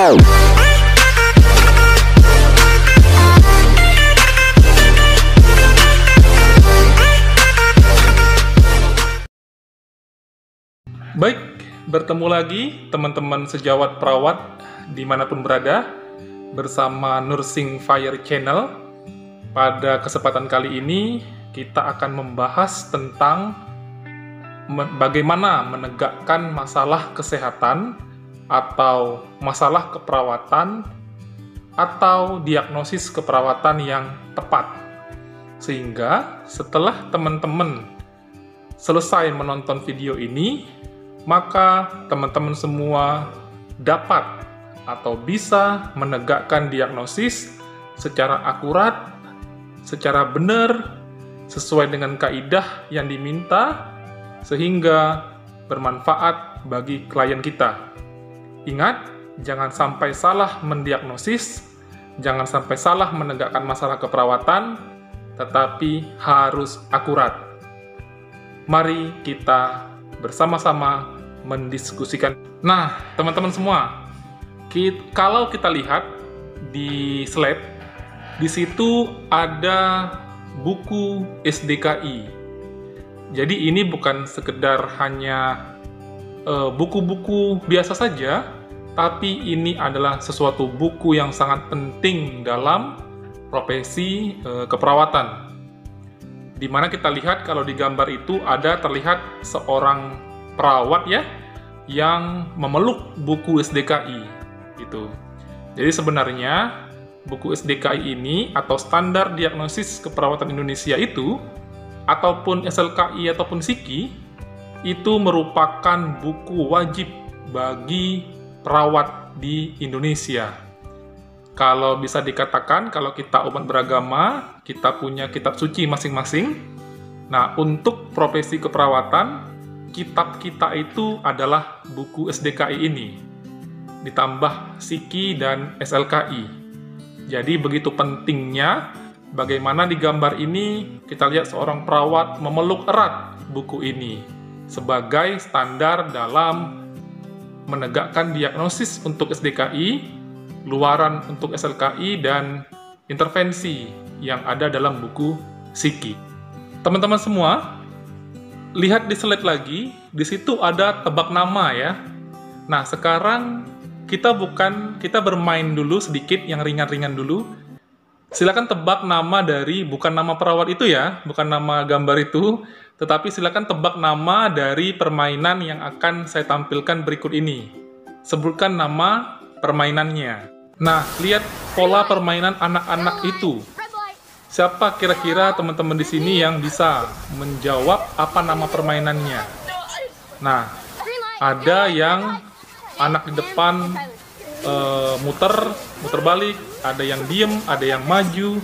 Baik, bertemu lagi teman-teman sejawat perawat dimanapun berada bersama Nursing Fire Channel. Pada kesempatan kali ini kita akan membahas tentang bagaimana menegakkan masalah kesehatan atau masalah keperawatan atau diagnosis keperawatan yang tepat. Sehingga setelah teman-teman selesai menonton video ini, maka teman-teman semua dapat atau bisa menegakkan diagnosis secara akurat, secara benar, sesuai dengan kaidah yang diminta, sehingga bermanfaat bagi klien kita. Ingat, jangan sampai salah mendiagnosis, jangan sampai salah menegakkan masalah keperawatan, tetapi harus akurat. Mari kita bersama-sama mendiskusikan. Nah, teman-teman semua, kalau kita lihat di slide, di situ ada buku SDKI. Jadi ini bukan sekedar hanya buku-buku biasa saja, tapi ini adalah sesuatu buku yang sangat penting dalam profesi keperawatan. Di mana kita lihat kalau di gambar itu ada terlihat seorang perawat ya yang memeluk buku SDKI gitu. Jadi sebenarnya buku SDKI ini atau Standar Diagnosis Keperawatan Indonesia itu ataupun SLKI ataupun SIKI itu merupakan buku wajib bagi perawat di Indonesia. Kalau bisa dikatakan, kalau kita umat beragama, kita punya kitab suci masing-masing. Nah, untuk profesi keperawatan, kitab kita itu adalah buku SDKI ini, ditambah SIKI dan SLKI. Jadi, begitu pentingnya, bagaimana di gambar ini, kita lihat seorang perawat memeluk erat buku ini, sebagai standar dalam menegakkan diagnosis untuk SDKI, luaran untuk SLKI, dan intervensi yang ada dalam buku SIKI. Teman-teman semua, lihat di slide lagi, di situ ada tebak nama ya. Nah, sekarang kita bermain dulu sedikit yang ringan-ringan dulu. Silakan tebak nama dari, bukan nama perawat itu ya, bukan nama gambar itu, tetapi silakan tebak nama dari permainan yang akan saya tampilkan berikut ini. Sebutkan nama permainannya. Nah, lihat pola permainan anak-anak itu. Siapa kira-kira teman-teman di sini yang bisa menjawab apa nama permainannya? Nah, ada yang anak di depan muter balik, ada yang diem, ada yang maju.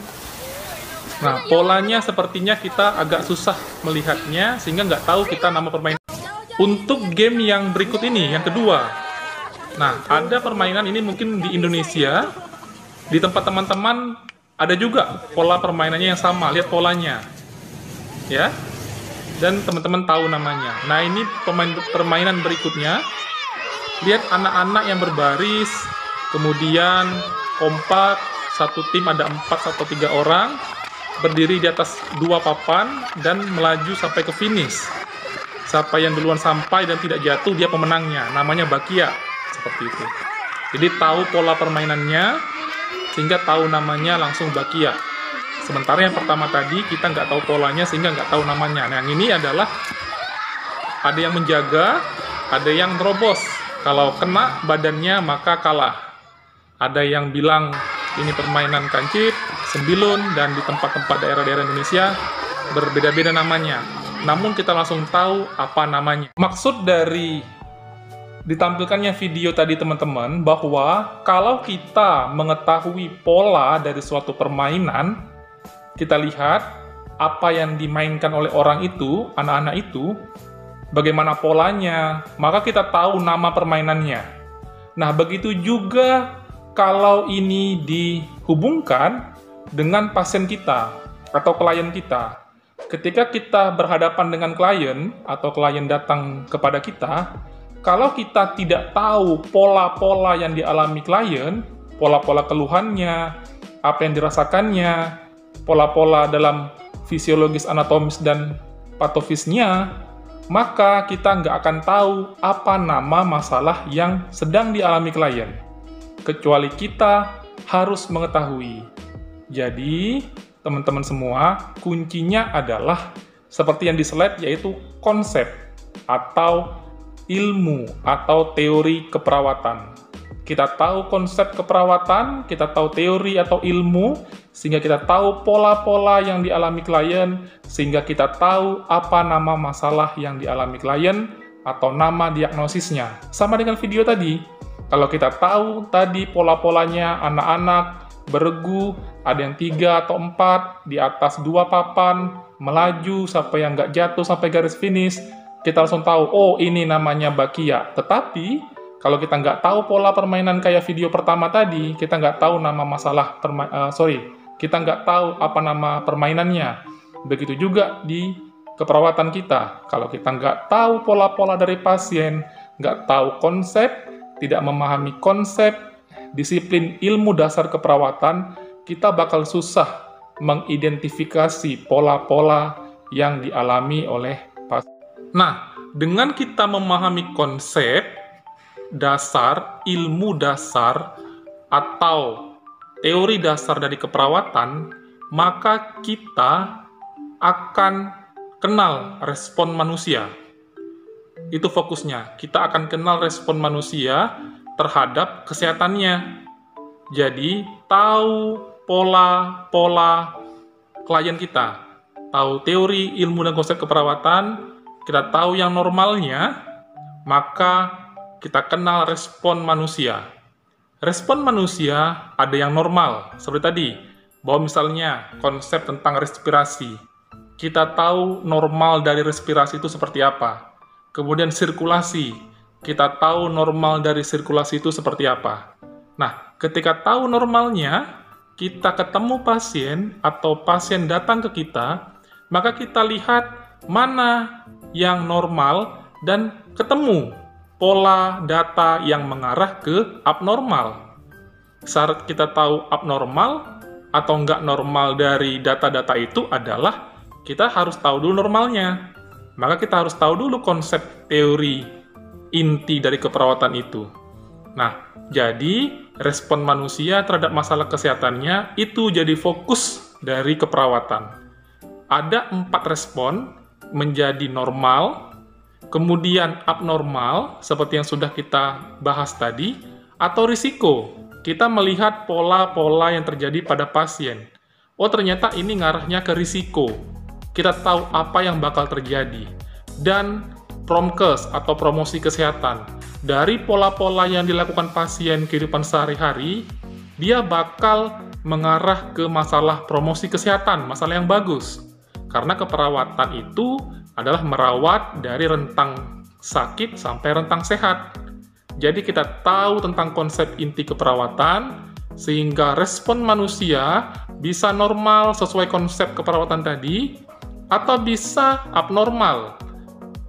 Nah, polanya sepertinya kita agak susah melihatnya, sehingga nggak tahu kita nama permainan. Untuk game yang berikut ini, yang kedua. Nah, ada permainan ini mungkin di Indonesia, di tempat teman-teman ada juga pola permainannya yang sama. Lihat polanya, ya, dan teman-teman tahu namanya. Nah, ini permainan berikutnya. Lihat anak-anak yang berbaris, kemudian kompak, satu tim ada 4 atau 3 orang, berdiri di atas 2 papan, dan melaju sampai ke finish. Siapa yang duluan sampai dan tidak jatuh, dia pemenangnya. Namanya bakia. Seperti itu. Jadi tahu pola permainannya, sehingga tahu namanya langsung bakia. Sementara yang pertama tadi kita nggak tahu polanya, sehingga nggak tahu namanya. Nah, yang ini adalah ada yang menjaga, ada yang terobos. Kalau kena badannya maka kalah. Ada yang bilang ini permainan kancip, sembilun, dan di tempat-tempat daerah-daerah Indonesia berbeda-beda namanya. Namun kita langsung tahu apa namanya. Maksud dari ditampilkannya video tadi teman-teman, bahwa kalau kita mengetahui pola dari suatu permainan, kita lihat apa yang dimainkan oleh orang itu, anak-anak itu, bagaimana polanya, maka kita tahu nama permainannya. Nah, begitu juga kalau ini dihubungkan dengan pasien kita atau klien kita. Ketika kita berhadapan dengan klien atau klien datang kepada kita, kalau kita tidak tahu pola-pola yang dialami klien, pola-pola keluhannya, apa yang dirasakannya, pola-pola dalam fisiologis, anatomis, dan patofisnya, maka kita nggak akan tahu apa nama masalah yang sedang dialami klien. Kecuali kita harus mengetahui. Jadi, teman-teman semua, kuncinya adalah seperti yang di slide, yaitu konsep atau ilmu atau teori keperawatan. Kita tahu konsep keperawatan, kita tahu teori atau ilmu, sehingga kita tahu pola-pola yang dialami klien, sehingga kita tahu apa nama masalah yang dialami klien atau nama diagnosisnya. Sama dengan video tadi, kalau kita tahu tadi pola-polanya anak-anak beregu, ada yang 3 atau 4, di atas 2 papan, melaju sampai yang nggak jatuh sampai garis finish, kita langsung tahu, oh ini namanya bakia. Tetapi, kalau kita nggak tahu pola permainan kayak video pertama tadi, kita nggak tahu nama masalah, kita nggak tahu apa nama permainannya. Begitu juga di keperawatan kita. Kalau kita nggak tahu pola-pola dari pasien, nggak tahu konsep, tidak memahami konsep, disiplin ilmu dasar keperawatan, kita bakal susah mengidentifikasi pola-pola yang dialami oleh pasien. Nah, dengan kita memahami konsep dasar, ilmu dasar, atau teori dasar dari keperawatan, maka kita akan kenal respon manusia. Itu fokusnya. Kita akan kenal respon manusia terhadap kesehatannya. Jadi, tahu pola-pola klien kita, tahu teori, ilmu, dan konsep keperawatan, kita tahu yang normalnya, maka kita kenal respon manusia. Respon manusia ada yang normal, seperti tadi, bahwa misalnya konsep tentang respirasi. Kita tahu normal dari respirasi itu seperti apa. Kemudian sirkulasi, kita tahu normal dari sirkulasi itu seperti apa. Nah, ketika tahu normalnya, kita ketemu pasien atau pasien datang ke kita, maka kita lihat mana yang normal dan ketemu pola data yang mengarah ke abnormal. Syarat kita tahu abnormal atau nggak normal dari data-data itu adalah kita harus tahu dulu normalnya. Maka kita harus tahu dulu konsep teori inti dari keperawatan itu. Nah, jadi respon manusia terhadap masalah kesehatannya itu jadi fokus dari keperawatan. Ada 4 respon menjadi normal, kemudian abnormal, seperti yang sudah kita bahas tadi, atau risiko. Kita melihat pola-pola yang terjadi pada pasien. Oh, ternyata ini ngarahnya ke risiko. Kita tahu apa yang bakal terjadi. Dan promkes atau promosi kesehatan. Dari pola-pola yang dilakukan pasien kehidupan sehari-hari, dia bakal mengarah ke masalah promosi kesehatan, masalah yang bagus. Karena keperawatan itu adalah merawat dari rentang sakit sampai rentang sehat. Jadi kita tahu tentang konsep inti keperawatan, sehingga respon manusia bisa normal sesuai konsep keperawatan tadi, atau bisa abnormal,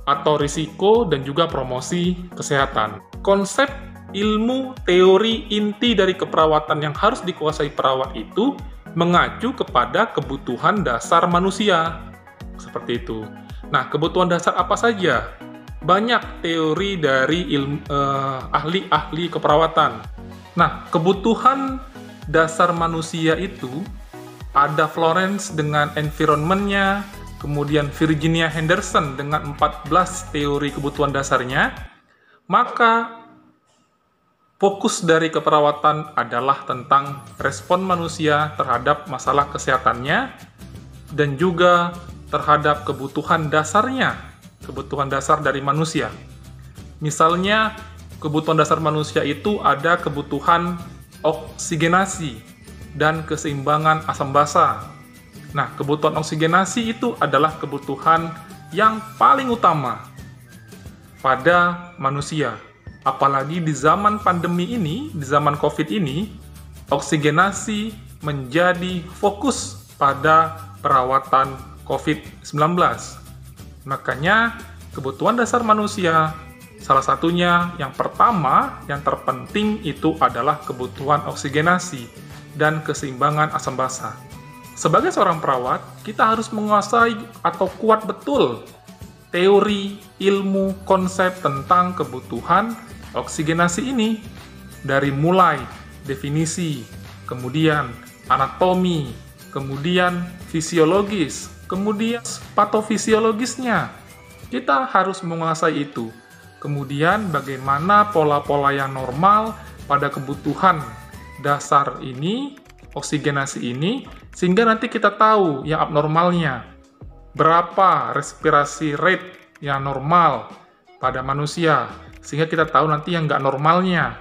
atau risiko dan juga promosi kesehatan. Konsep ilmu teori inti dari keperawatan yang harus dikuasai perawat itu mengacu kepada kebutuhan dasar manusia. Seperti itu. Nah, kebutuhan dasar apa saja? Banyak teori dari ahli-ahli keperawatan. Nah, kebutuhan dasar manusia itu ada Florence dengan environment-nya, kemudian Virginia Henderson dengan 14 teori kebutuhan dasarnya, maka fokus dari keperawatan adalah tentang respon manusia terhadap masalah kesehatannya dan juga terhadap kebutuhan dasarnya, kebutuhan dasar dari manusia. Misalnya, kebutuhan dasar manusia itu ada kebutuhan oksigenasi dan keseimbangan asam basa. Nah, kebutuhan oksigenasi itu adalah kebutuhan yang paling utama pada manusia. Apalagi di zaman pandemi ini, di zaman COVID ini, oksigenasi menjadi fokus pada perawatan COVID-19. Makanya, kebutuhan dasar manusia Salah satunya, yang pertama, yang terpenting itu adalah kebutuhan oksigenasi dan keseimbangan asam basa. Sebagai seorang perawat, kita harus menguasai atau kuat betul teori, ilmu, konsep tentang kebutuhan oksigenasi ini. Dari mulai definisi, kemudian anatomi, kemudian fisiologis, kemudian patofisiologisnya. Kita harus menguasai itu. Kemudian bagaimana pola-pola yang normal pada kebutuhan dasar ini, oksigenasi ini, sehingga nanti kita tahu yang abnormalnya. Berapa respirasi rate yang normal pada manusia, sehingga kita tahu nanti yang nggak normalnya.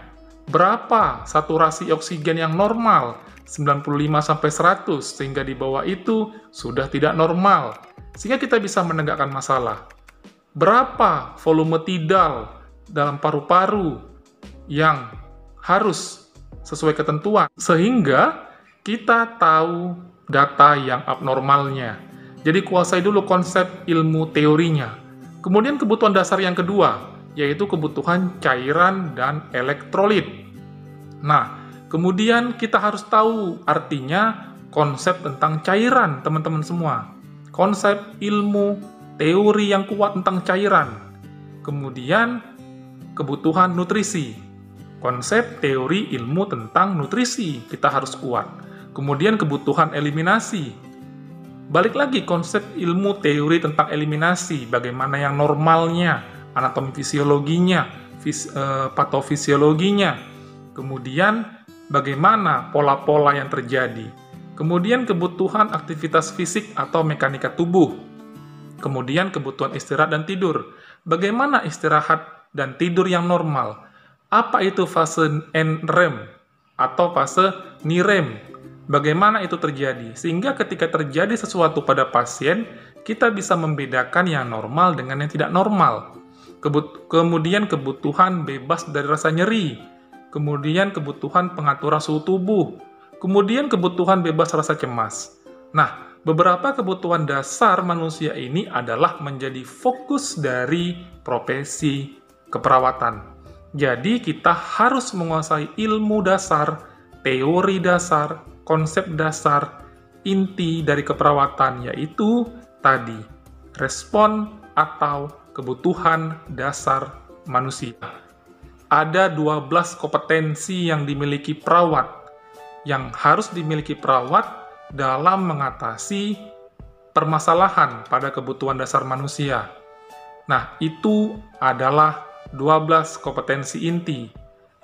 Berapa saturasi oksigen yang normal, 95-100, sehingga di bawah itu sudah tidak normal, sehingga kita bisa menegakkan masalah. Berapa volume tidal dalam paru-paru yang harus sesuai ketentuan, sehingga kita tahu data yang abnormalnya. Jadi kuasai dulu konsep ilmu teorinya. Kemudian kebutuhan dasar yang kedua, yaitu kebutuhan cairan dan elektrolit. Nah, kemudian kita harus tahu artinya konsep tentang cairan, teman-teman semua. Konsep ilmu teori yang kuat tentang cairan. Kemudian kebutuhan nutrisi. Konsep teori ilmu tentang nutrisi kita harus kuat. Kemudian kebutuhan eliminasi. Balik lagi konsep ilmu teori tentang eliminasi, bagaimana yang normalnya, anatomi fisiologinya, patofisiologinya. Kemudian bagaimana pola-pola yang terjadi. Kemudian kebutuhan aktivitas fisik atau mekanika tubuh. Kemudian kebutuhan istirahat dan tidur. Bagaimana istirahat dan tidur yang normal? Apa itu fase NREM atau fase NIREM? Bagaimana itu terjadi? Sehingga ketika terjadi sesuatu pada pasien, kita bisa membedakan yang normal dengan yang tidak normal. Kemudian kebutuhan bebas dari rasa nyeri. Kemudian kebutuhan pengaturan suhu tubuh. Kemudian kebutuhan bebas rasa cemas. Nah, beberapa kebutuhan dasar manusia ini adalah menjadi fokus dari profesi keperawatan. Jadi kita harus menguasai ilmu dasar, teori dasar, konsep dasar, inti dari keperawatan, yaitu tadi, respon atau kebutuhan dasar manusia. Ada 12 kompetensi yang dimiliki perawat, yang harus dimiliki perawat dalam mengatasi permasalahan pada kebutuhan dasar manusia. Nah, itu adalah 12 kompetensi inti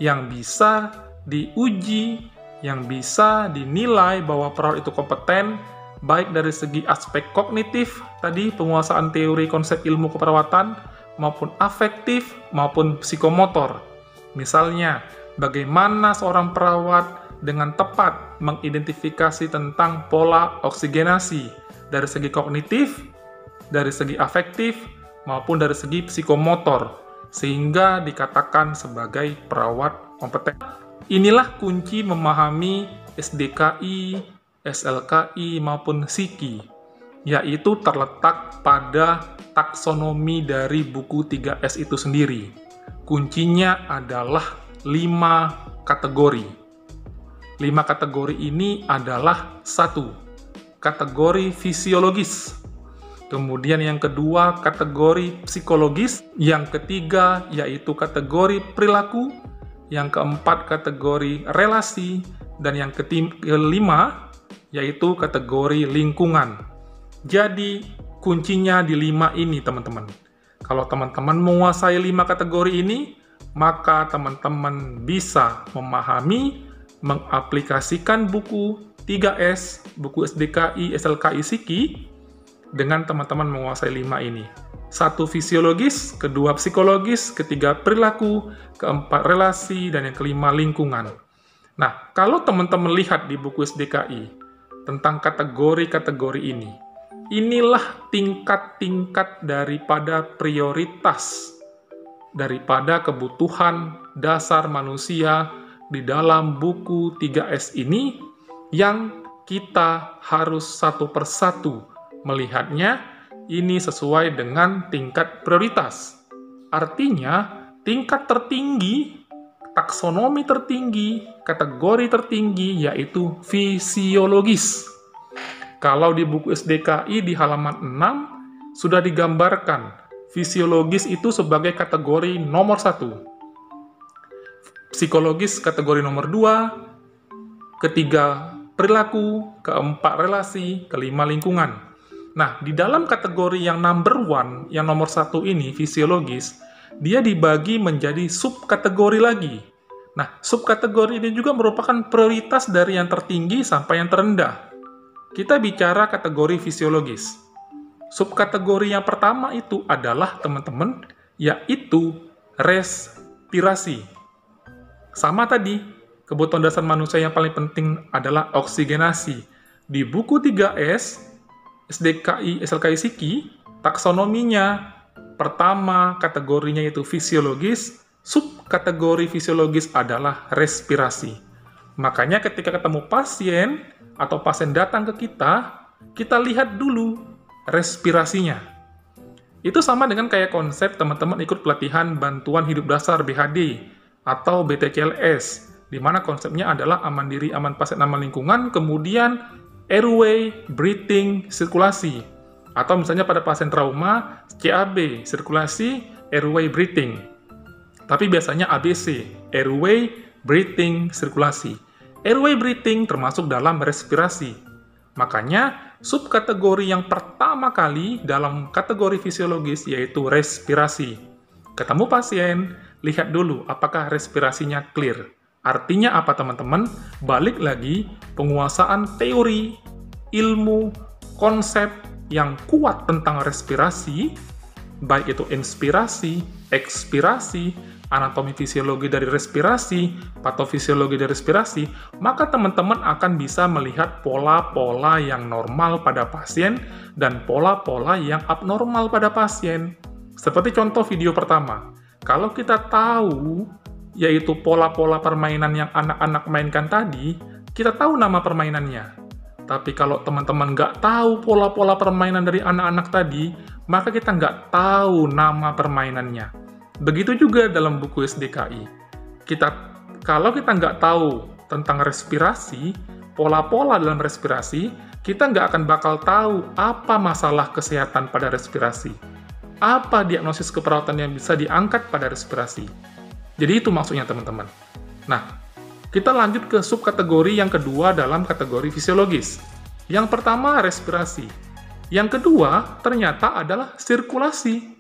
yang bisa diuji, yang bisa dinilai bahwa perawat itu kompeten, baik dari segi aspek kognitif, tadi penguasaan teori konsep ilmu keperawatan, maupun afektif, maupun psikomotor. Misalnya, bagaimana seorang perawat dengan tepat mengidentifikasi tentang pola oksigenasi dari segi kognitif, dari segi afektif, maupun dari segi psikomotor, sehingga dikatakan sebagai perawat kompeten. Inilah kunci memahami SDKI, SLKI, maupun PSIKI, yaitu terletak pada taksonomi dari buku 3S itu sendiri. Kuncinya adalah 5 kategori. 5 kategori ini adalah 1. Kategori fisiologis. Kemudian yang kedua, kategori psikologis. Yang ketiga, yaitu kategori perilaku. Yang keempat, kategori relasi. Dan yang kelima, yaitu kategori lingkungan. Jadi, kuncinya di 5 ini, teman-teman. Kalau teman-teman menguasai 5 kategori ini, maka teman-teman bisa memahami, mengaplikasikan buku 3S, buku SDKI, SLKI, PSIKI, dengan teman-teman menguasai 5 ini. 1 fisiologis, kedua psikologis, ketiga perilaku, keempat relasi, dan yang kelima lingkungan. Nah, kalau teman-teman lihat di buku SDKI tentang kategori-kategori ini, inilah tingkat-tingkat daripada prioritas, daripada kebutuhan dasar manusia di dalam buku 3S ini, yang kita harus satu persatu melihatnya ini sesuai dengan tingkat prioritas. Artinya, tingkat tertinggi, taksonomi tertinggi, kategori tertinggi, yaitu fisiologis. Kalau di buku SDKI di halaman 6, sudah digambarkan fisiologis itu sebagai kategori nomor 1. Psikologis kategori nomor 2, ketiga perilaku, keempat relasi, kelima lingkungan. Nah, di dalam kategori yang number 1, yang nomor 1 ini, fisiologis, dia dibagi menjadi subkategori lagi. Nah, subkategori ini juga merupakan prioritas dari yang tertinggi sampai yang terendah. Kita bicara kategori fisiologis. Subkategori yang pertama itu adalah, teman-teman, yaitu respirasi. Sama tadi, kebutuhan dasar manusia yang paling penting adalah oksigenasi. Di buku 3S, SDKI, SLKI Psiki, taksonominya, pertama kategorinya yaitu fisiologis, subkategori fisiologis adalah respirasi. Makanya ketika ketemu pasien, atau pasien datang ke kita lihat dulu respirasinya. Itu sama dengan kayak konsep teman-teman ikut pelatihan bantuan hidup dasar BHD atau BTCLS, di mana konsepnya adalah aman diri, aman pasien, aman lingkungan, kemudian airway, breathing, sirkulasi. Atau misalnya pada pasien trauma, CAB, sirkulasi, airway, breathing. Tapi biasanya ABC, airway, breathing, sirkulasi. Airway breathing termasuk dalam respirasi. Makanya, subkategori yang pertama kali dalam kategori fisiologis yaitu respirasi. Ketemu pasien, lihat dulu apakah respirasinya clear. Artinya apa, teman-teman? Balik lagi, penguasaan teori, ilmu, konsep yang kuat tentang respirasi, baik itu inspirasi, ekspirasi, anatomi fisiologi dari respirasi, patofisiologi dari respirasi, maka teman-teman akan bisa melihat pola-pola yang normal pada pasien dan pola-pola yang abnormal pada pasien. Seperti contoh video pertama, kalau kita tahu yaitu pola-pola permainan yang anak-anak mainkan tadi, kita tahu nama permainannya. Tapi kalau teman-teman nggak tahu pola-pola permainan dari anak-anak tadi, maka kita nggak tahu nama permainannya. Begitu juga dalam buku SDKI. Kalau kita nggak tahu tentang respirasi, pola-pola dalam respirasi, kita nggak akan bakal tahu apa masalah kesehatan pada respirasi. Apa diagnosis keperawatan yang bisa diangkat pada respirasi. Jadi itu maksudnya, teman-teman. Nah, kita lanjut ke subkategori yang kedua dalam kategori fisiologis. Yang pertama, respirasi. Yang kedua, ternyata adalah sirkulasi.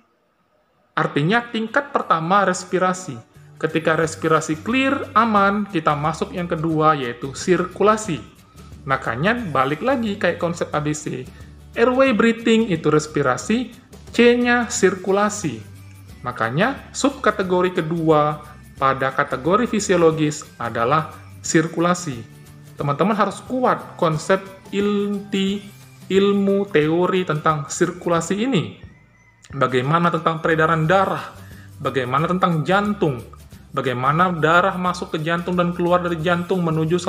Artinya tingkat pertama respirasi. Ketika respirasi clear, aman, kita masuk yang kedua yaitu sirkulasi. Makanya balik lagi kayak konsep ABC. Airway breathing itu respirasi, C-nya sirkulasi. Makanya subkategori kedua pada kategori fisiologis adalah sirkulasi. Teman-teman harus kuat konsep ilmu teori tentang sirkulasi ini. Bagaimana tentang peredaran darah, bagaimana tentang jantung, bagaimana darah masuk ke jantung dan keluar dari jantung menuju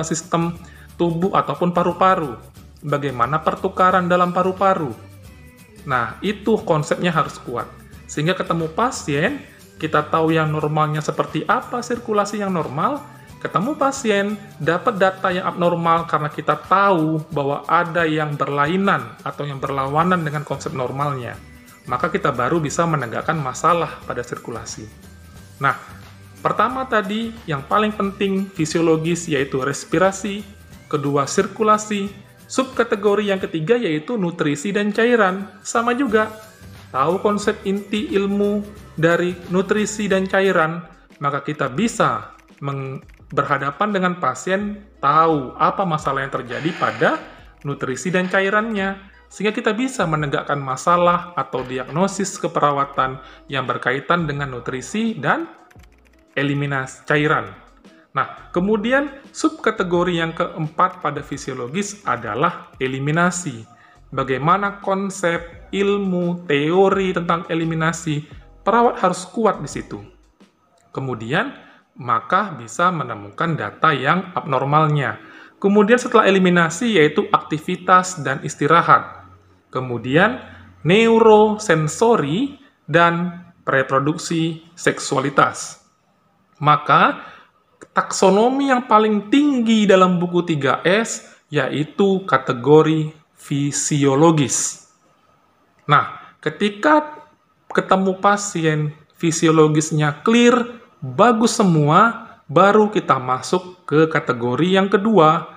sistem tubuh ataupun paru-paru, bagaimana pertukaran dalam paru-paru. Nah, itu konsepnya harus kuat. Sehingga ketemu pasien, kita tahu yang normalnya seperti apa, sirkulasi yang normal, ketemu pasien, dapat data yang abnormal karena kita tahu bahwa ada yang berlainan atau yang berlawanan dengan konsep normalnya. Maka kita baru bisa menegakkan masalah pada sirkulasi. Nah, pertama tadi yang paling penting fisiologis yaitu respirasi, kedua sirkulasi, subkategori yang ketiga yaitu nutrisi dan cairan. Sama juga, tahu konsep inti ilmu dari nutrisi dan cairan, maka kita bisa berhadapan dengan pasien, tahu apa masalah yang terjadi pada nutrisi dan cairannya, sehingga kita bisa menegakkan masalah atau diagnosis keperawatan yang berkaitan dengan nutrisi dan eliminasi cairan. Nah, kemudian subkategori yang keempat pada fisiologis adalah eliminasi. Bagaimana konsep, ilmu, teori tentang eliminasi, perawat harus kuat di situ. Kemudian, maka bisa menemukan data yang abnormalnya. Kemudian setelah eliminasi yaitu aktivitas dan istirahat. Kemudian neurosensori dan reproduksi, seksualitas. Maka, taksonomi yang paling tinggi dalam buku 3S yaitu kategori fisiologis. Nah, ketika ketemu pasien fisiologisnya clear, bagus semua, baru kita masuk ke kategori yang kedua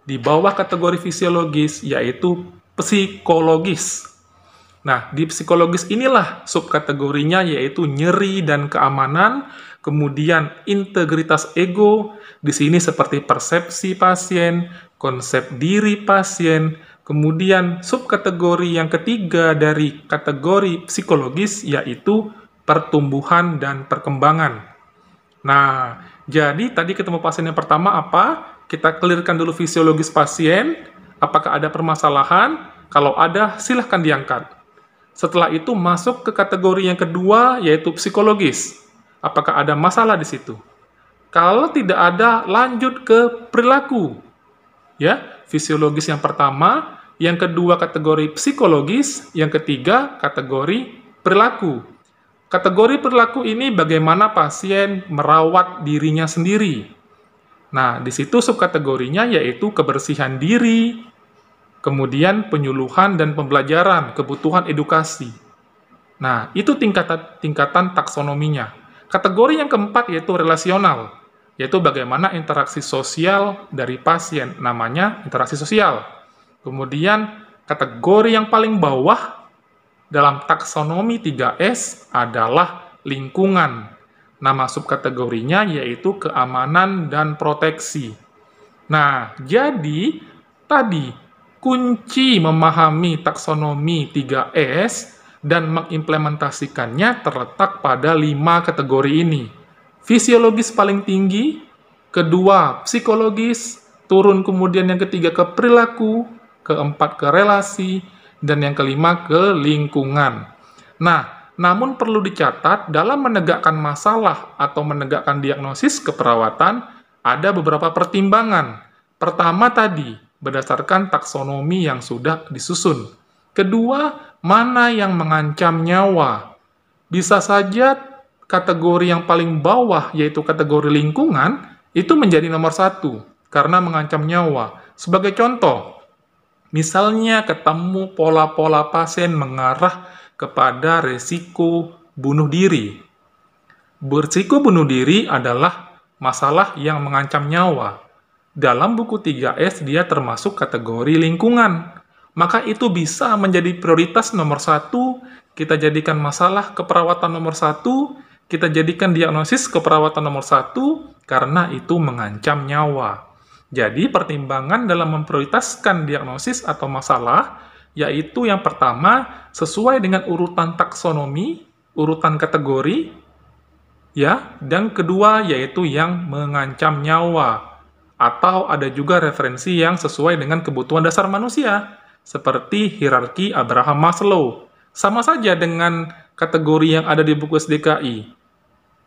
di bawah kategori fisiologis, yaitu psikologis. Nah, di psikologis inilah subkategorinya, yaitu nyeri dan keamanan, kemudian integritas ego, di sini seperti persepsi pasien, konsep diri pasien, kemudian subkategori yang ketiga dari kategori psikologis, yaitu pertumbuhan dan perkembangan. Nah, jadi tadi ketemu pasien yang pertama apa? Kita clearkan dulu fisiologis pasien, apakah ada permasalahan? Kalau ada, silahkan diangkat. Setelah itu masuk ke kategori yang kedua, yaitu psikologis. Apakah ada masalah di situ? Kalau tidak ada, lanjut ke perilaku. Ya, fisiologis yang pertama, yang kedua kategori psikologis, yang ketiga kategori perilaku. Kategori perilaku ini bagaimana pasien merawat dirinya sendiri. Nah, di situ subkategorinya yaitu kebersihan diri, kemudian penyuluhan dan pembelajaran, kebutuhan edukasi. Nah, itu tingkatan taksonominya. Kategori yang keempat yaitu relasional, yaitu bagaimana interaksi sosial dari pasien, namanya interaksi sosial. Kemudian, kategori yang paling bawah dalam taksonomi 3S adalah lingkungan. Nama subkategorinya yaitu keamanan dan proteksi. Nah, jadi tadi kunci memahami taksonomi 3S dan mengimplementasikannya terletak pada 5 kategori ini. Fisiologis paling tinggi, kedua psikologis, turun kemudian yang ketiga ke perilaku, keempat ke relasi, dan yang kelima ke lingkungan. Nah, namun perlu dicatat, dalam menegakkan masalah atau menegakkan diagnosis keperawatan, ada beberapa pertimbangan. Pertama tadi, berdasarkan taksonomi yang sudah disusun. Kedua, mana yang mengancam nyawa. Bisa saja kategori yang paling bawah, yaitu kategori lingkungan, itu menjadi nomor 1, karena mengancam nyawa. Sebagai contoh, misalnya ketemu pola-pola pasien mengarah kepada resiko bunuh diri. Berisiko bunuh diri adalah masalah yang mengancam nyawa. Dalam buku 3S dia termasuk kategori lingkungan. Maka itu bisa menjadi prioritas nomor 1, kita jadikan masalah keperawatan nomor 1, kita jadikan diagnosis keperawatan nomor 1, karena itu mengancam nyawa. Jadi pertimbangan dalam memprioritaskan diagnosis atau masalah, yaitu yang pertama, sesuai dengan urutan taksonomi, urutan kategori, ya, dan kedua yaitu yang mengancam nyawa, atau ada juga referensi yang sesuai dengan kebutuhan dasar manusia, seperti hierarki Abraham Maslow. Sama saja dengan kategori yang ada di buku SDKI.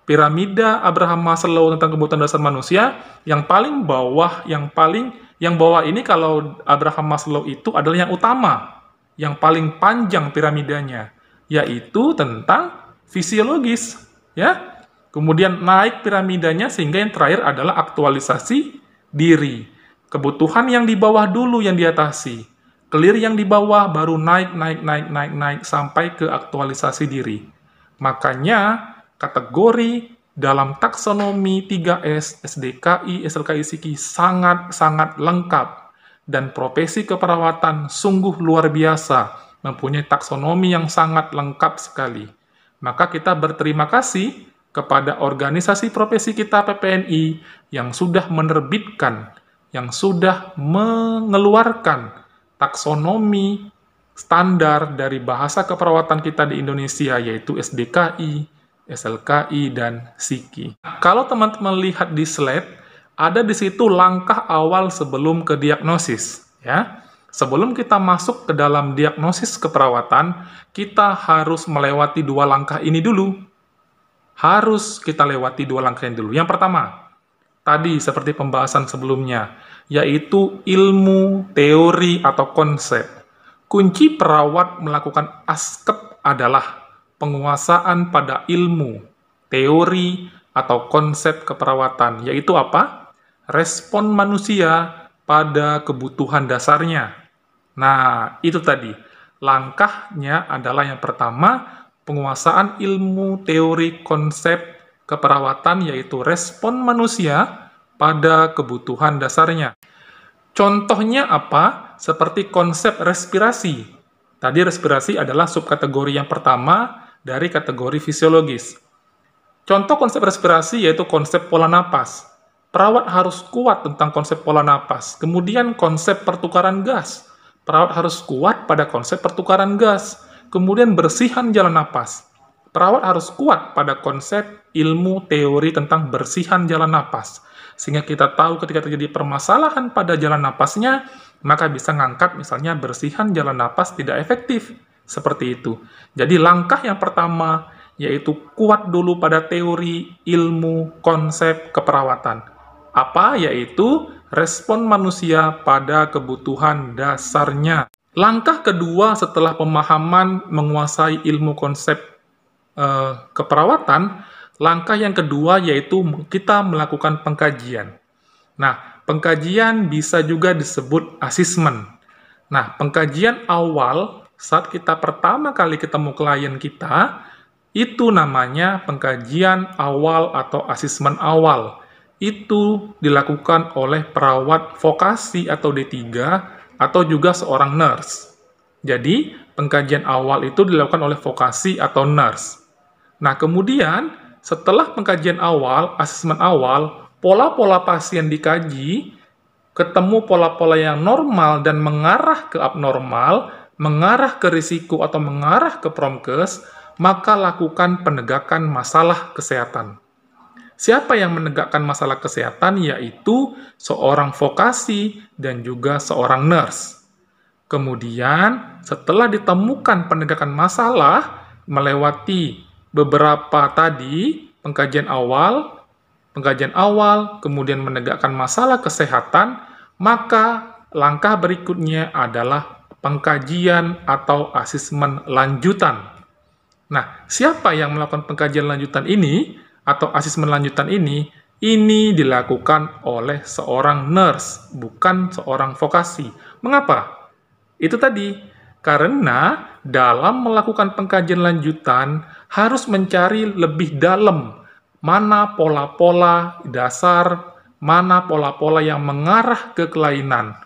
Piramida Abraham Maslow tentang kebutuhan dasar manusia, yang paling bawah, yang bawah ini kalau Abraham Maslow itu adalah yang utama, yang paling panjang piramidanya, yaitu tentang fisiologis, ya. Kemudian naik piramidanya sehingga yang terakhir adalah aktualisasi diri. Kebutuhan yang di bawah dulu yang diatasi. Clear yang di bawah baru naik sampai ke aktualisasi diri. Makanya kategori dalam taksonomi 3S, SDKI, SLKI Psiki sangat-sangat lengkap. Dan profesi keperawatan sungguh luar biasa, mempunyai taksonomi yang sangat lengkap sekali. Maka kita berterima kasih kepada organisasi profesi kita PPNI yang sudah menerbitkan, yang sudah mengeluarkan taksonomi standar dari bahasa keperawatan kita di Indonesia, yaitu SDKI, SLKI, dan Psiki. Kalau teman-teman lihat di slide, ada di situ langkah awal sebelum ke diagnosis, ya. Sebelum kita masuk ke dalam diagnosis keperawatan, kita harus melewati 2 langkah ini dulu. Harus kita lewati 2 langkah ini dulu. Yang pertama, tadi seperti pembahasan sebelumnya, yaitu ilmu, teori, atau konsep. Kunci perawat melakukan askep adalah penguasaan pada ilmu, teori, atau konsep keperawatan, yaitu apa? Respon manusia pada kebutuhan dasarnya. Nah, itu tadi. Langkahnya adalah yang pertama, penguasaan ilmu, teori, konsep keperawatan, yaitu respon manusia pada kebutuhan dasarnya. Contohnya apa? Seperti konsep respirasi. Tadi respirasi adalah subkategori yang pertama dari kategori fisiologis. Contoh konsep respirasi yaitu konsep pola napas. Perawat harus kuat tentang konsep pola napas. Kemudian konsep pertukaran gas. Perawat harus kuat pada konsep pertukaran gas. Kemudian bersihan jalan napas. Perawat harus kuat pada konsep ilmu teori tentang bersihan jalan napas. Sehingga kita tahu ketika terjadi permasalahan pada jalan napasnya, maka bisa ngangkat misalnya bersihan jalan napas tidak efektif. Seperti itu. Jadi langkah yang pertama yaitu kuat dulu pada teori, ilmu, konsep keperawatan. Apa? Yaitu respon manusia pada kebutuhan dasarnya. Langkah kedua setelah pemahaman menguasai ilmu konsep keperawatan, langkah yang kedua yaitu kita melakukan pengkajian. Nah, pengkajian bisa juga disebut asesmen. Nah, pengkajian awal saat kita pertama kali ketemu klien kita, itu namanya pengkajian awal atau asesmen awal. Itu dilakukan oleh perawat vokasi atau D3 atau juga seorang nurse. Jadi, pengkajian awal itu dilakukan oleh vokasi atau nurse. Nah, kemudian setelah pengkajian awal, asesmen awal, pola-pola pasien dikaji, ketemu pola-pola yang normal dan mengarah ke abnormal, mengarah ke risiko atau mengarah ke promkes, maka lakukan penegakan masalah kesehatan. Siapa yang menegakkan masalah kesehatan? Yaitu seorang vokasi dan juga seorang nurse. Kemudian, setelah ditemukan penegakan masalah, melewati beberapa tadi, pengkajian awal, kemudian menegakkan masalah kesehatan, maka langkah berikutnya adalah pengkajian atau asesmen lanjutan. Nah, siapa yang melakukan pengkajian lanjutan ini atau asesmen lanjutan ini? Ini dilakukan oleh seorang nurse, bukan seorang vokasi. Mengapa? Itu tadi, karena dalam melakukan pengkajian lanjutan harus mencari lebih dalam mana pola-pola dasar, mana pola-pola yang mengarah ke kelainan.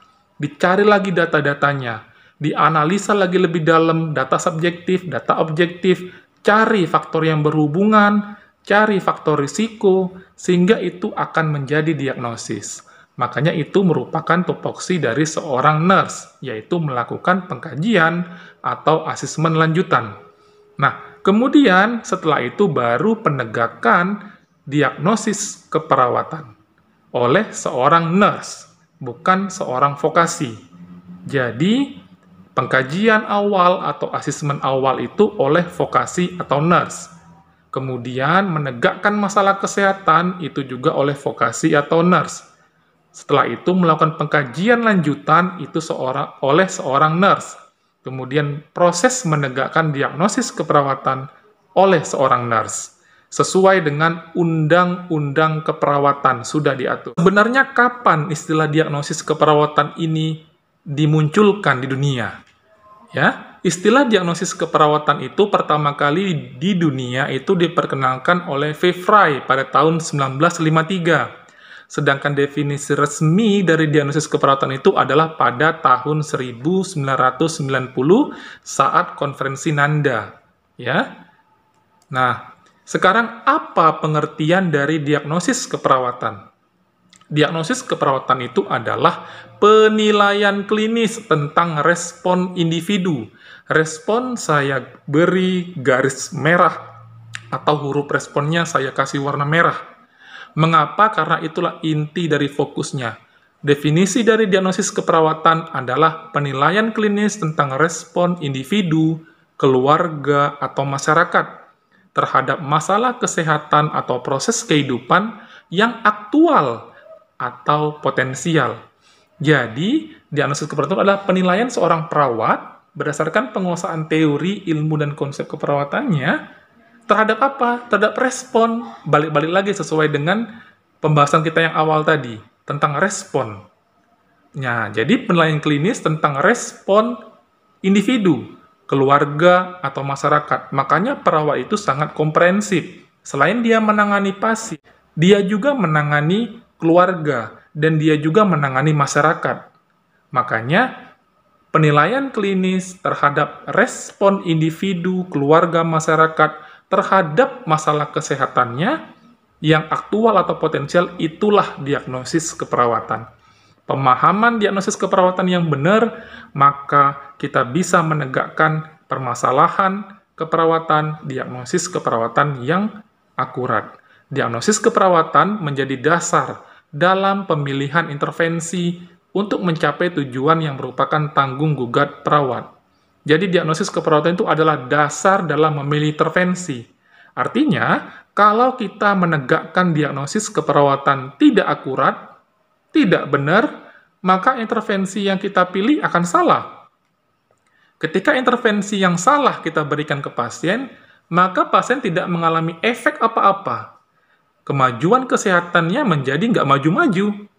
Dicari lagi data-datanya, dianalisa lagi lebih dalam, data subjektif, data objektif, cari faktor yang berhubungan, cari faktor risiko, sehingga itu akan menjadi diagnosis. Makanya itu merupakan tupoksi dari seorang nurse, yaitu melakukan pengkajian atau asesmen lanjutan. Nah, kemudian setelah itu baru penegakan diagnosis keperawatan oleh seorang nurse, bukan seorang vokasi. Jadi, pengkajian awal atau asesmen awal itu oleh vokasi atau nurse. Kemudian menegakkan masalah kesehatan itu juga oleh vokasi atau nurse. Setelah itu melakukan pengkajian lanjutan itu oleh seorang nurse. Kemudian proses menegakkan diagnosis keperawatan oleh seorang nurse. Sesuai dengan undang-undang keperawatan sudah diatur. Sebenarnya kapan istilah diagnosis keperawatan ini dimunculkan di dunia? Ya, istilah diagnosis keperawatan itu pertama kali di dunia itu diperkenalkan oleh Fevry pada tahun 1953. Sedangkan definisi resmi dari diagnosis keperawatan itu adalah pada tahun 1990 saat konferensi Nanda. Ya. Nah, sekarang apa pengertian dari diagnosis keperawatan? Diagnosis keperawatan itu adalah penilaian klinis tentang respon individu. Respon saya beri garis merah atau huruf responnya saya kasih warna merah. Mengapa? Karena itulah inti dari fokusnya. Definisi dari diagnosis keperawatan adalah penilaian klinis tentang respon individu, keluarga, atau masyarakat terhadap masalah kesehatan atau proses kehidupan yang aktual atau potensial. Jadi, diagnosis keperawatan adalah penilaian seorang perawat berdasarkan penguasaan teori, ilmu, dan konsep keperawatannya, terhadap apa? Terhadap respon. Balik-balik lagi sesuai dengan pembahasan kita yang awal tadi, tentang respon. Nah, jadi penilaian klinis tentang respon individu, keluarga, atau masyarakat. Makanya perawat itu sangat komprehensif. Selain dia menangani pasien, dia juga menangani keluarga, dan dia juga menangani masyarakat. Makanya, penilaian klinis terhadap respon individu, keluarga, masyarakat terhadap masalah kesehatannya yang aktual atau potensial, itulah diagnosis keperawatan. Pemahaman diagnosis keperawatan yang benar, maka kita bisa menegakkan permasalahan keperawatan, diagnosis keperawatan yang akurat. Diagnosis keperawatan menjadi dasar dalam pemilihan intervensi untuk mencapai tujuan yang merupakan tanggung gugat perawat. Jadi diagnosis keperawatan itu adalah dasar dalam memilih intervensi. Artinya, kalau kita menegakkan diagnosis keperawatan tidak akurat, tidak benar, maka intervensi yang kita pilih akan salah. Ketika intervensi yang salah kita berikan ke pasien, maka pasien tidak mengalami efek apa-apa. Kemajuan kesehatannya menjadi nggak maju-maju.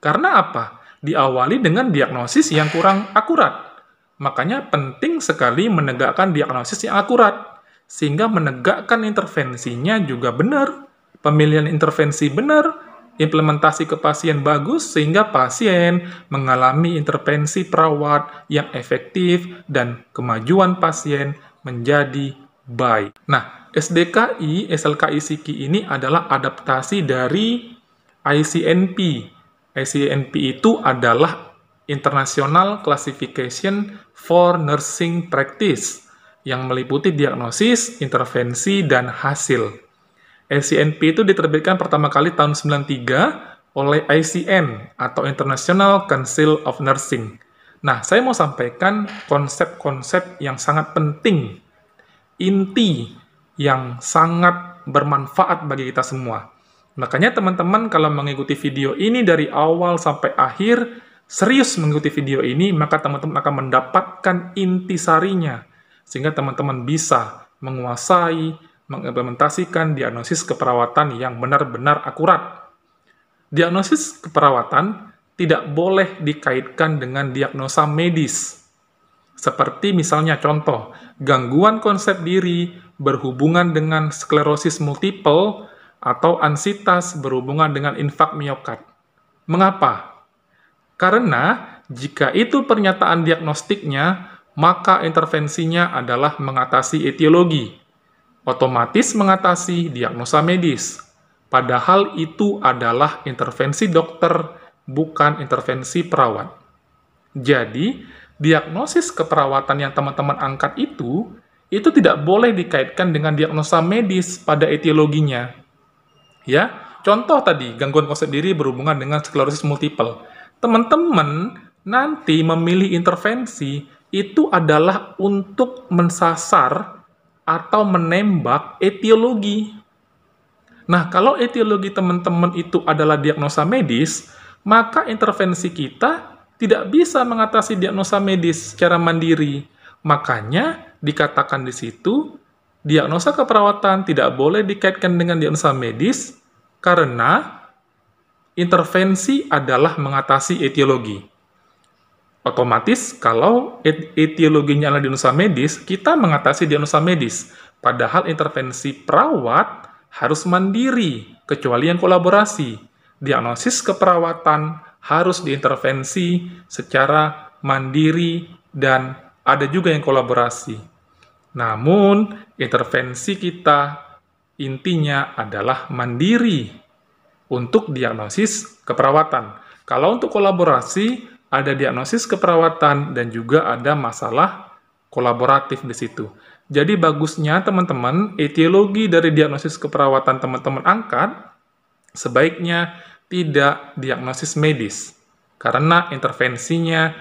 Karena apa? Diawali dengan diagnosis yang kurang akurat. Makanya penting sekali menegakkan diagnosis yang akurat, sehingga menegakkan intervensinya juga benar, pemilihan intervensi benar, implementasi ke pasien bagus, sehingga pasien mengalami intervensi perawat yang efektif dan kemajuan pasien menjadi baik. Nah, SDKI, SLKI Psiki ini adalah adaptasi dari ICNP. ICNP itu adalah International Classification for Nursing Practice yang meliputi diagnosis, intervensi, dan hasil. ICNP itu diterbitkan pertama kali tahun 1993 oleh ICN atau International Council of Nursing. Nah, saya mau sampaikan konsep-konsep yang sangat penting, inti yang sangat bermanfaat bagi kita semua. Makanya teman-teman kalau mengikuti video ini dari awal sampai akhir, serius mengikuti video ini, maka teman-teman akan mendapatkan intisarinya, sehingga teman-teman bisa menguasai, mengimplementasikan diagnosis keperawatan yang benar-benar akurat. Diagnosis keperawatan tidak boleh dikaitkan dengan diagnosa medis. Seperti misalnya contoh, gangguan konsep diri berhubungan dengan sklerosis multiple atau ansitas berhubungan dengan infak miokard. Mengapa? Karena jika itu pernyataan diagnostiknya, maka intervensinya adalah mengatasi etiologi, otomatis mengatasi diagnosa medis. Padahal itu adalah intervensi dokter, bukan intervensi perawat. Jadi, diagnosis keperawatan yang teman-teman angkat itu tidak boleh dikaitkan dengan diagnosa medis pada etiologinya. Ya, contoh tadi, gangguan konsep diri berhubungan dengan sklerosis multiple. Teman-teman nanti memilih intervensi itu adalah untuk mensasar atau menembak etiologi. Nah, kalau etiologi teman-teman itu adalah diagnosa medis, maka intervensi kita tidak bisa mengatasi diagnosa medis secara mandiri. Makanya dikatakan di situ, diagnosa keperawatan tidak boleh dikaitkan dengan diagnosa medis karena intervensi adalah mengatasi etiologi. Otomatis, kalau etiologinya adalah diagnosa medis, kita mengatasi diagnosa medis. Padahal intervensi perawat harus mandiri, kecuali yang kolaborasi. Diagnosis keperawatan harus diintervensi secara mandiri dan ada juga yang kolaborasi. Namun, intervensi kita intinya adalah mandiri untuk diagnosis keperawatan. Kalau untuk kolaborasi, ada diagnosis keperawatan dan juga ada masalah kolaboratif di situ. Jadi bagusnya teman-teman, etiologi dari diagnosis keperawatan teman-teman angkat, sebaiknya tidak diagnosis medis, karena intervensinya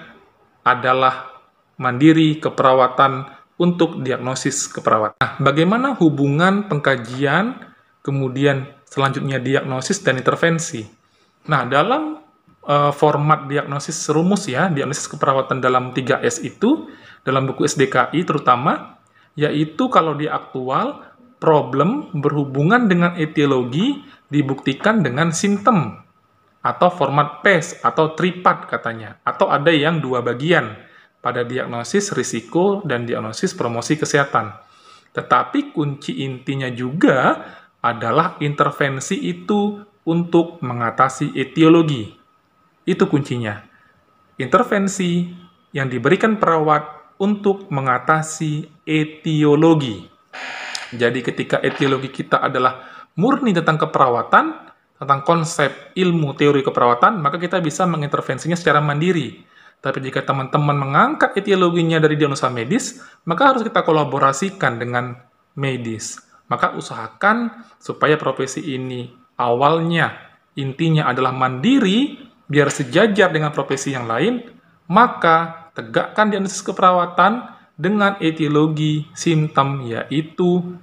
adalah mandiri keperawatan untuk diagnosis keperawatan. Nah, bagaimana hubungan pengkajian, kemudian selanjutnya diagnosis dan intervensi? Nah, dalam format diagnosis rumus ya, diagnosis keperawatan dalam 3S itu, dalam buku SDKI terutama, yaitu kalau di aktual, problem berhubungan dengan etiologi dibuktikan dengan simptom atau format PACE atau tripat katanya, atau ada yang dua bagian pada diagnosis risiko dan diagnosis promosi kesehatan. Tetapi kunci intinya juga adalah intervensi itu untuk mengatasi etiologi. Itu kuncinya. Intervensi yang diberikan perawat untuk mengatasi etiologi. Jadi ketika etiologi kita adalah murni tentang keperawatan, tentang konsep ilmu teori keperawatan, maka kita bisa mengintervensinya secara mandiri. Tapi jika teman-teman mengangkat etiologinya dari diagnosa medis, maka harus kita kolaborasikan dengan medis. Maka usahakan supaya profesi ini awalnya, intinya adalah mandiri, biar sejajar dengan profesi yang lain, maka tegakkan diagnosis keperawatan dengan etiologi simptom, yaitu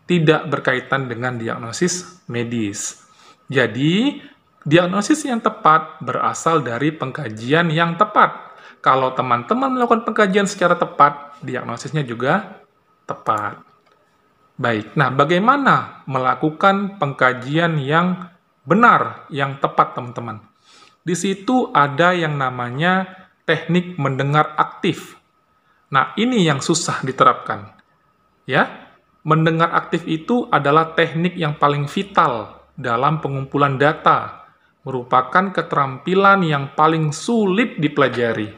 tidak berkaitan dengan diagnosis medis. Jadi, diagnosis yang tepat berasal dari pengkajian yang tepat. Kalau teman-teman melakukan pengkajian secara tepat, diagnosisnya juga tepat. Baik, nah bagaimana melakukan pengkajian yang benar, yang tepat teman-teman? Di situ ada yang namanya teknik mendengar aktif. Nah, ini yang susah diterapkan. Ya, mendengar aktif itu adalah teknik yang paling vital dalam pengumpulan data, merupakan keterampilan yang paling sulit dipelajari.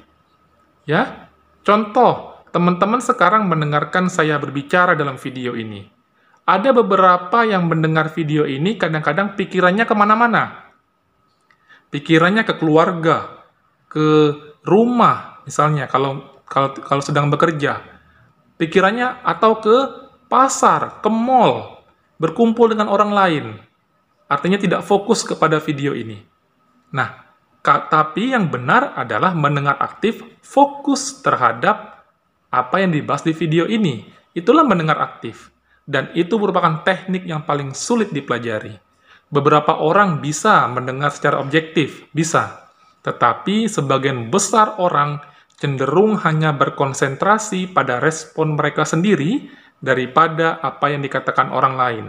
Ya, contoh, teman-teman sekarang mendengarkan saya berbicara dalam video ini. Ada beberapa yang mendengar video ini kadang-kadang pikirannya kemana-mana. Pikirannya ke keluarga, ke rumah, misalnya kalau sedang bekerja. Pikirannya atau ke pasar, ke mall, berkumpul dengan orang lain. Artinya tidak fokus kepada video ini. Nah, tapi yang benar adalah mendengar aktif, fokus terhadap apa yang dibahas di video ini. Itulah mendengar aktif. Dan itu merupakan teknik yang paling sulit dipelajari. Beberapa orang bisa mendengar secara objektif, bisa. Tetapi sebagian besar orang cenderung hanya berkonsentrasi pada respon mereka sendiri daripada apa yang dikatakan orang lain.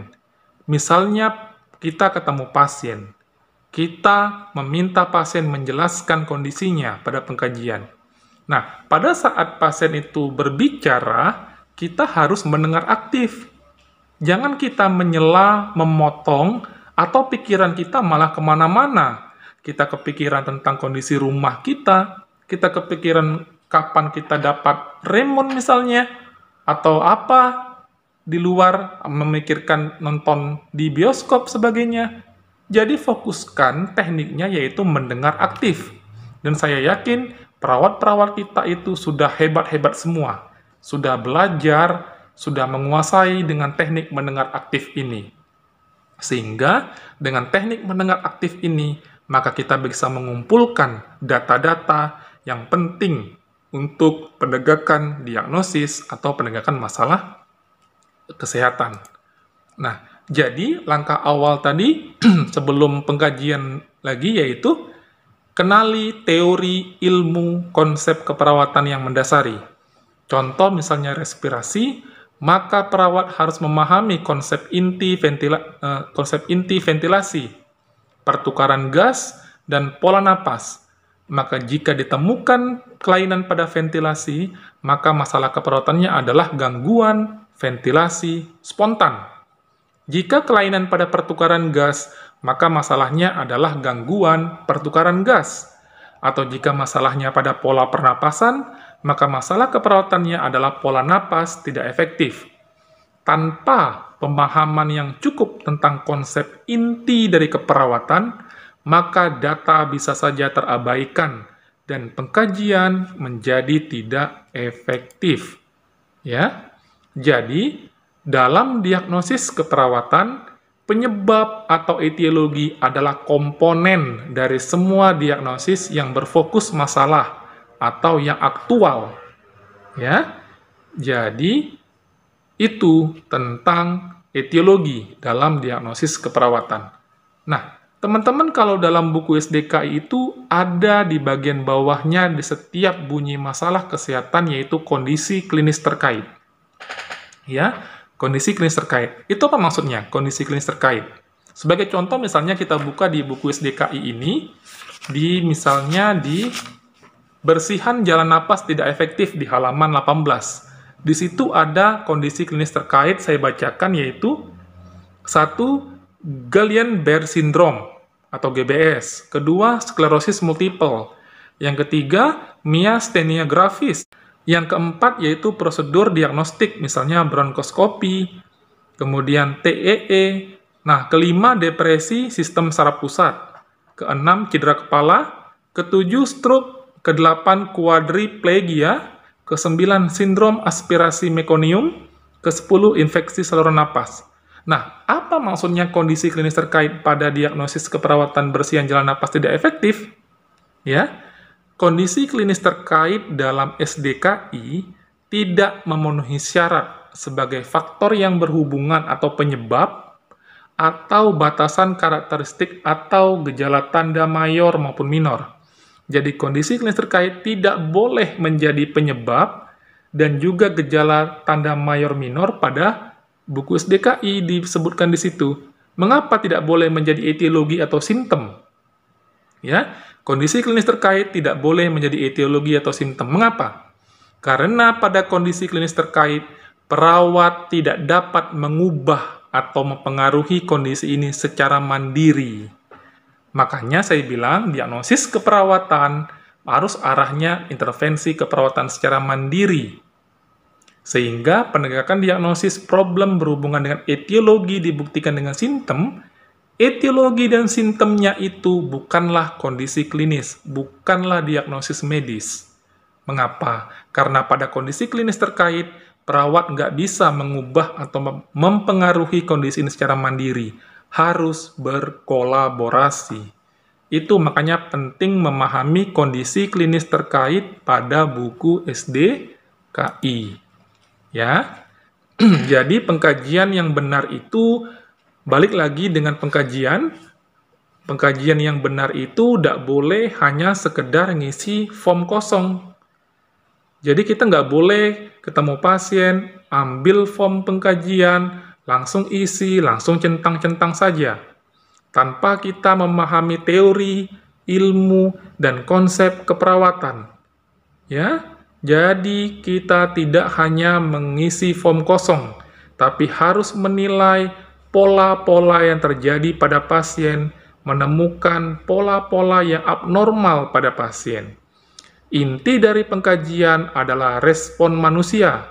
Misalnya, kita ketemu pasien. Kita meminta pasien menjelaskan kondisinya pada pengkajian. Nah, pada saat pasien itu berbicara, kita harus mendengar aktif. Jangan kita menyela, memotong, atau pikiran kita malah kemana-mana. Kita kepikiran tentang kondisi rumah kita kepikiran kapan kita dapat remote misalnya, atau apa, di luar memikirkan nonton di bioskop sebagainya. Jadi fokuskan tekniknya yaitu mendengar aktif. Dan saya yakin perawat-perawat kita itu sudah hebat-hebat semua. Sudah belajar, sudah menguasai dengan teknik mendengar aktif ini. Sehingga dengan teknik mendengar aktif ini, maka kita bisa mengumpulkan data-data yang penting untuk penegakan diagnosis atau penegakan masalah kesehatan. Nah, jadi langkah awal tadi sebelum pengkajian lagi yaitu kenali teori ilmu konsep keperawatan yang mendasari. Contoh misalnya respirasi, maka perawat harus memahami konsep inti ventilasi, pertukaran gas, dan pola napas. Maka jika ditemukan kelainan pada ventilasi, maka masalah keperawatannya adalah gangguan ventilasi spontan. Jika kelainan pada pertukaran gas, maka masalahnya adalah gangguan pertukaran gas. Atau jika masalahnya pada pola pernapasan, maka masalah keperawatannya adalah pola napas tidak efektif. Tanpa pemahaman yang cukup tentang konsep inti dari keperawatan, maka data bisa saja terabaikan dan pengkajian menjadi tidak efektif. Ya. Jadi, dalam diagnosis keperawatan, penyebab atau etiologi adalah komponen dari semua diagnosis yang berfokus masalah atau yang aktual. Ya. Jadi, itu tentang etiologi dalam diagnosis keperawatan. Nah, Teman-teman kalau dalam buku SDKI itu ada di bagian bawahnya di setiap bunyi masalah kesehatan yaitu kondisi klinis terkait. Ya, kondisi klinis terkait. Itu apa maksudnya? Kondisi klinis terkait. Sebagai contoh misalnya kita buka di buku SDKI ini misalnya di bersihan jalan napas tidak efektif di halaman 18. Di situ ada kondisi klinis terkait saya bacakan yaitu 1. Guillain-Barré syndrome atau GBS. Kedua, sklerosis multiple. Yang ketiga, myasthenia gravis. Yang keempat yaitu prosedur diagnostik, misalnya bronkoskopi, kemudian TEE. Nah, kelima, depresi sistem saraf pusat. Keenam, cedera kepala. Ketujuh, stroke. Kedelapan, quadriplegia. Kesembilan, sindrom aspirasi mekonium. Kesepuluh, infeksi saluran napas. Nah, apa maksudnya kondisi klinis terkait pada diagnosis keperawatan bersihan jalan napas tidak efektif? Ya, kondisi klinis terkait dalam SDKI tidak memenuhi syarat sebagai faktor yang berhubungan atau penyebab atau batasan karakteristik atau gejala tanda mayor maupun minor. Jadi kondisi klinis terkait tidak boleh menjadi penyebab dan juga gejala tanda mayor minor pada buku SDKI disebutkan di situ. Mengapa tidak boleh menjadi etiologi atau simptom? Ya, kondisi klinis terkait tidak boleh menjadi etiologi atau simptom. Mengapa? Karena pada kondisi klinis terkait, perawat tidak dapat mengubah atau mempengaruhi kondisi ini secara mandiri. Makanya saya bilang diagnosis keperawatan harus arahnya intervensi keperawatan secara mandiri. Sehingga penegakan diagnosis problem berhubungan dengan etiologi dibuktikan dengan simptom, etiologi dan simptomnya itu bukanlah kondisi klinis, bukanlah diagnosis medis. Mengapa? Karena pada kondisi klinis terkait, perawat nggak bisa mengubah atau mempengaruhi kondisi ini secara mandiri, harus berkolaborasi. Itu makanya penting memahami kondisi klinis terkait pada buku SDKI. Ya, jadi pengkajian yang benar itu, balik lagi dengan pengkajian yang benar itu tidak boleh hanya sekedar ngisi form kosong. Jadi kita nggak boleh ketemu pasien, ambil form pengkajian, langsung isi, langsung centang-centang saja, tanpa kita memahami teori, ilmu, dan konsep keperawatan. Ya, jadi kita tidak hanya mengisi form kosong, tapi harus menilai pola-pola yang terjadi pada pasien, menemukan pola-pola yang abnormal pada pasien. Inti dari pengkajian adalah respon manusia,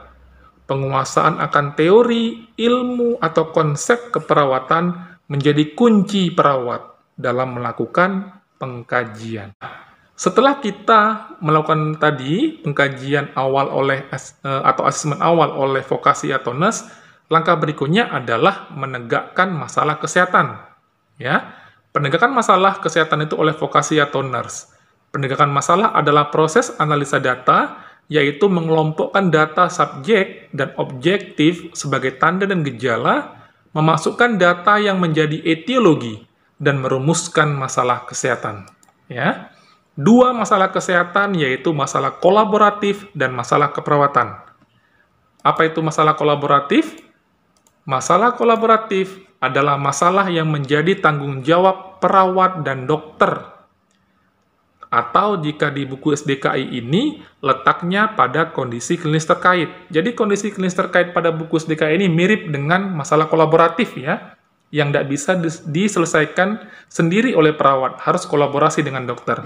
penguasaan akan teori, ilmu, atau konsep keperawatan menjadi kunci perawat dalam melakukan pengkajian. Setelah kita melakukan tadi pengkajian awal atau asesmen awal oleh vokasi atau nurse, langkah berikutnya adalah menegakkan masalah kesehatan. Ya, penegakan masalah kesehatan itu oleh vokasi atau nurse. Penegakan masalah adalah proses analisa data, yaitu mengelompokkan data subjek dan objektif sebagai tanda dan gejala, memasukkan data yang menjadi etiologi, dan merumuskan masalah kesehatan. Ya. Dua masalah kesehatan yaitu masalah kolaboratif dan masalah keperawatan. Apa itu masalah kolaboratif? Masalah kolaboratif adalah masalah yang menjadi tanggung jawab perawat dan dokter. Atau jika di buku SDKI ini letaknya pada kondisi klinis terkait. Jadi kondisi klinis terkait pada buku SDKI ini mirip dengan masalah kolaboratif ya, yang tidak bisa diselesaikan sendiri oleh perawat, harus kolaborasi dengan dokter.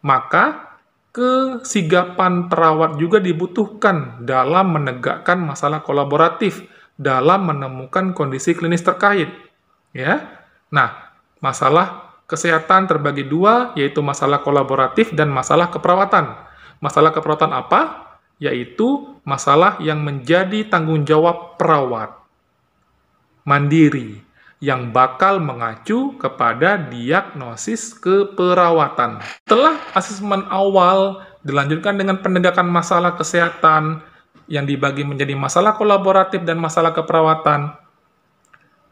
Maka kesigapan perawat juga dibutuhkan dalam menegakkan masalah kolaboratif, dalam menemukan kondisi klinis terkait. Ya, nah masalah kesehatan terbagi dua, yaitu masalah kolaboratif dan masalah keperawatan. Masalah keperawatan apa? Yaitu masalah yang menjadi tanggung jawab perawat mandiri, yang bakal mengacu kepada diagnosis keperawatan. Setelah asesmen awal dilanjutkan dengan penegakan masalah kesehatan yang dibagi menjadi masalah kolaboratif dan masalah keperawatan.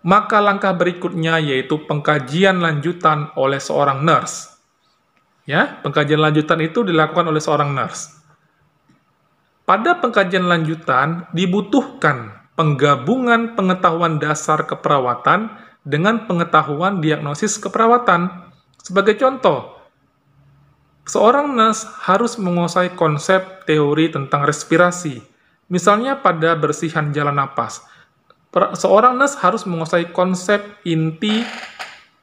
maka langkah berikutnya yaitu pengkajian lanjutan oleh seorang nurse. Ya, pengkajian lanjutan itu dilakukan oleh seorang nurse. Pada pengkajian lanjutan dibutuhkan penggabungan pengetahuan dasar keperawatan dengan pengetahuan diagnosis keperawatan. Sebagai contoh, seorang nurse harus menguasai konsep teori tentang respirasi. Misalnya pada bersihan jalan napas. Seorang nurse harus menguasai konsep inti,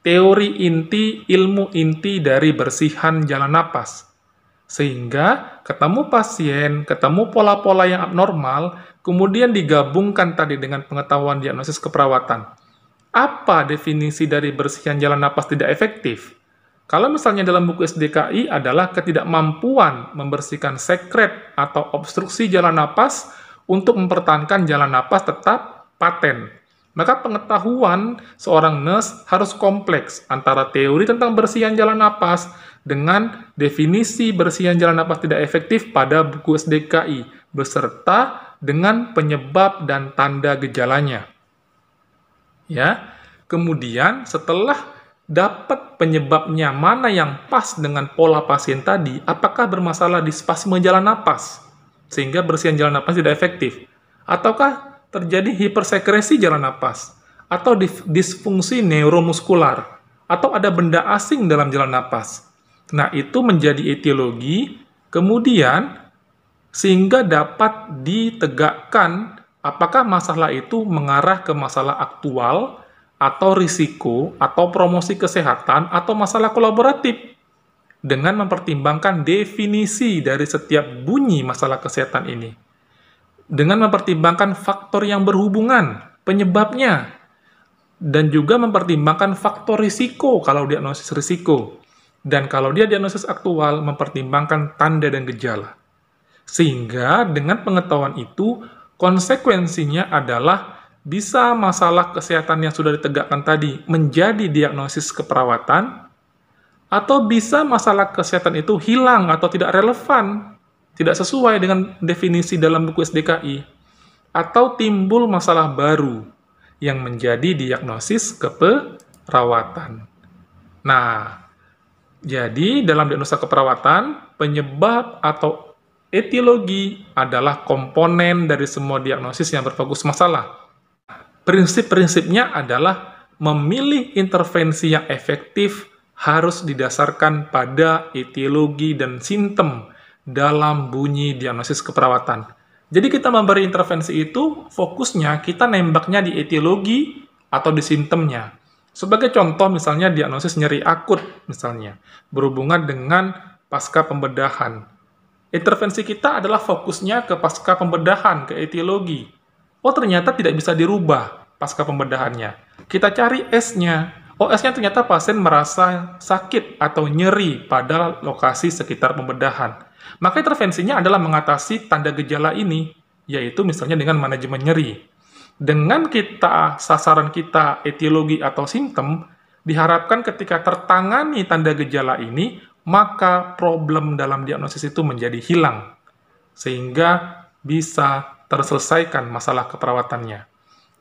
teori inti, ilmu inti dari bersihan jalan napas. Sehingga ketemu pasien, ketemu pola-pola yang abnormal, kemudian digabungkan tadi dengan pengetahuan diagnosis keperawatan. Apa definisi dari bersihan jalan napas tidak efektif? Kalau misalnya dalam buku SDKI adalah ketidakmampuan membersihkan sekret atau obstruksi jalan napas untuk mempertahankan jalan napas tetap paten. Maka pengetahuan seorang nurse harus kompleks antara teori tentang bersihan jalan napas dengan definisi bersihan jalan napas tidak efektif pada buku SDKI, beserta dengan penyebab dan tanda gejalanya. Ya, kemudian setelah dapat penyebabnya mana yang pas dengan pola pasien tadi, apakah bermasalah di spasme jalan napas, sehingga bersihan jalan napas tidak efektif, ataukah terjadi hipersekresi jalan napas, atau disfungsi neuromuskular, atau ada benda asing dalam jalan napas. Nah, itu menjadi etiologi, kemudian sehingga dapat ditegakkan apakah masalah itu mengarah ke masalah aktual, atau risiko, atau promosi kesehatan, atau masalah kolaboratif, dengan mempertimbangkan definisi dari setiap bunyi masalah kesehatan ini, dengan mempertimbangkan faktor yang berhubungan, penyebabnya, dan juga mempertimbangkan faktor risiko kalau diagnosis risiko. Dan kalau dia diagnosis aktual, mempertimbangkan tanda dan gejala. Sehingga dengan pengetahuan itu, konsekuensinya adalah bisa masalah kesehatan yang sudah ditegakkan tadi menjadi diagnosis keperawatan, atau bisa masalah kesehatan itu hilang atau tidak relevan, tidak sesuai dengan definisi dalam buku SDKI, atau timbul masalah baru yang menjadi diagnosis keperawatan. Nah, jadi, dalam diagnosa keperawatan, penyebab atau etiologi adalah komponen dari semua diagnosis yang berfokus masalah. Prinsip-prinsipnya adalah memilih intervensi yang efektif harus didasarkan pada etiologi dan simptom dalam bunyi diagnosis keperawatan. Jadi, kita memberi intervensi itu, fokusnya kita nembaknya di etiologi atau di simptomnya. Sebagai contoh, misalnya diagnosis nyeri akut, misalnya, berhubungan dengan pasca pembedahan. Intervensi kita adalah fokusnya ke pasca pembedahan, ke etiologi. Oh, ternyata tidak bisa dirubah pasca pembedahannya. Kita cari S-nya. Oh, S-nya ternyata pasien merasa sakit atau nyeri pada lokasi sekitar pembedahan. Maka intervensinya adalah mengatasi tanda gejala ini, yaitu misalnya dengan manajemen nyeri. Dengan sasaran kita etiologi atau simptom, diharapkan ketika tertangani tanda gejala ini, maka problem dalam diagnosis itu menjadi hilang, sehingga bisa terselesaikan masalah keperawatannya.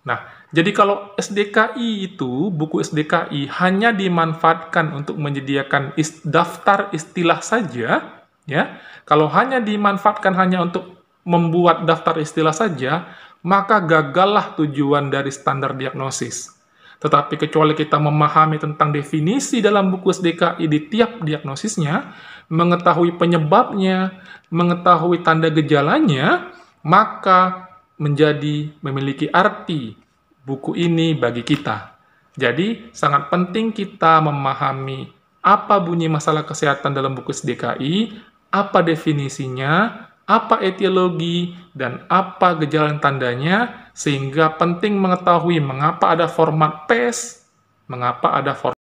Nah, jadi kalau SDKI itu, buku SDKI hanya dimanfaatkan untuk menyediakan daftar istilah saja, ya. Kalau hanya dimanfaatkan hanya untuk membuat daftar istilah saja, maka gagallah tujuan dari standar diagnosis. Tetapi kecuali kita memahami tentang definisi dalam buku SDKI di tiap diagnosisnya, mengetahui penyebabnya, mengetahui tanda gejalanya, maka memiliki arti buku ini bagi kita. Jadi, sangat penting kita memahami apa bunyi masalah kesehatan dalam buku SDKI, apa definisinya, apa etiologi, dan apa gejala dan tandanya, sehingga penting mengetahui mengapa ada format PES, mengapa ada format